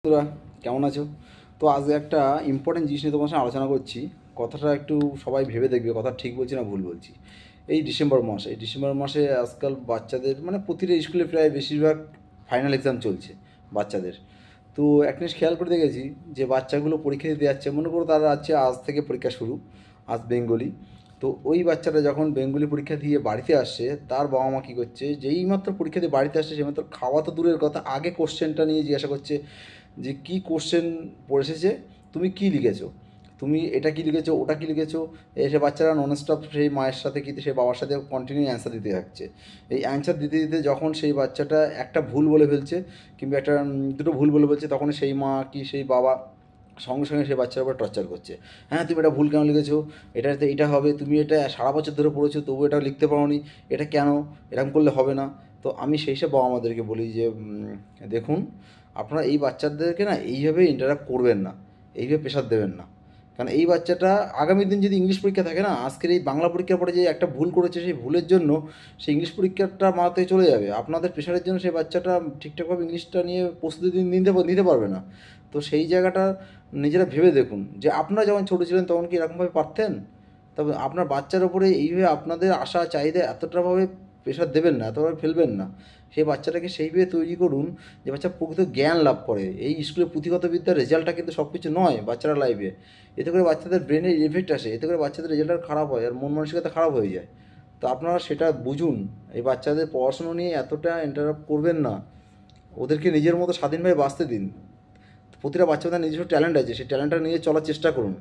বন্ধুরা, কেমন আছো? তো আজকে একটা ইম্পর্টেন্ট জিনিস নিয়ে তোমার সাথে আলোচনা করছি। কথাটা একটু সবাই ভেবে দেখবে, কথা ঠিক বলছি না ভুল বলছি। এই ডিসেম্বর মাসে আজকাল বাচ্চাদের মানে প্রতিটা স্কুলে প্রায় বেশিরভাগ ফাইনাল এক্সাম চলছে বাচ্চাদের। তো একটা জিনিস খেয়াল করে দেখেছি যে বাচ্চাগুলো পরীক্ষা দিতে যাচ্ছে, মনে করো তারা আছে আজ থেকে পরীক্ষা শুরু, আজ বেঙ্গলি। তো ওই বাচ্চাটা যখন বেঙ্গলি পরীক্ষা দিয়ে বাড়িতে আসছে, তার বাবা মা কী করছে, যেই মাত্র পরীক্ষা দিয়ে বাড়িতে আসছে সেই মাত্র খাওয়া তো দূরের কথা, আগে কোশ্চেনটা নিয়ে জিজ্ঞাসা করছে যে কী কোশ্চেন পড়ে এসেছে, তুমি কী লিখেছো, তুমি এটা কী লিখেছো, ওটা কী লিখেছো। এসে বাচ্চারা ননস্টপ সেই মায়ের সাথে কি সেই বাবার সাথে কন্টিনিউ অ্যান্সার দিতে থাকছে। এই অ্যান্সার দিতে দিতে যখন সেই বাচ্চাটা একটা ভুল বলে ফেলছে কিংবা একটা দুটো ভুল বলে ফেলছে, তখন সেই মা কি সেই বাবা সঙ্গে সঙ্গে সেই বাচ্চার উপর টর্চার করছে। হ্যাঁ, তুমি এটা ভুল কেন লিখেছো, এটাতে এটা হবে, তুমি এটা সারা বছর ধরে পড়েছো তবু এটা লিখতে পারোনি, এটা কেন, এরকম করলে হবে না। তো আমি সেই সব বাবা মাদেরকে বলি যে দেখুন, আপনারা এই বাচ্চাদেরকে না এইভাবে ইন্টারাক্ট করবেন না, এইভাবে প্রেশার দেবেন না। কারণ এই বাচ্চাটা আগামী দিন যদি ইংলিশ পরীক্ষা থাকে না, আজকের এই বাংলা পরীক্ষার পরে যে একটা ভুল করেছে সেই ভুলের জন্য সেই ইংলিশ পরীক্ষাটা মাথায় চলে যাবে, আপনাদের প্রেশারের জন্য সেই বাচ্চাটা ঠিকঠাকভাবে ইংলিশটা নিয়ে প্রস্তুতি নিতে পারবে না। তো সেই জায়গাটা নিজেরা ভেবে দেখুন যে আপনারা যখন ছোটো ছিলেন তখন কি এরকমভাবে পারতেন? তবে আপনার বাচ্চার ওপরে এইভাবে আপনাদের আশা চাহিদা এতটাভাবে প্রেশার দেবেন না, এতভাবে ফেলবেন না। সেই বাচ্চাটাকে সেইভাবে তৈরি করুন যে বাচ্চা প্রকৃত জ্ঞান লাভ করে। এই স্কুলে পুঁথিগত বিদ্যার রেজাল্টটা কিন্তু সব কিছু নয় বাচ্চারা লাইফে। এতে করে বাচ্চাদের ব্রেনের এফেক্ট আসে, এতে করে বাচ্চাদের রেজাল্টটা খারাপ হয় আর মন মানসিকতা খারাপ হয়ে যায়। তো আপনারা সেটা বুঝুন, এই বাচ্চাদের পড়াশুনো নিয়ে এতটা ইন্টারাপ্ট করবেন না, ওদেরকে নিজের মতো স্বাধীনভাবে বাঁচতে দিন। প্রতিটা বাচ্চা তার নিজস্ব ট্যালেন্ট আছে, সেই ট্যালেন্টটা নিয়ে চলার চেষ্টা করুন।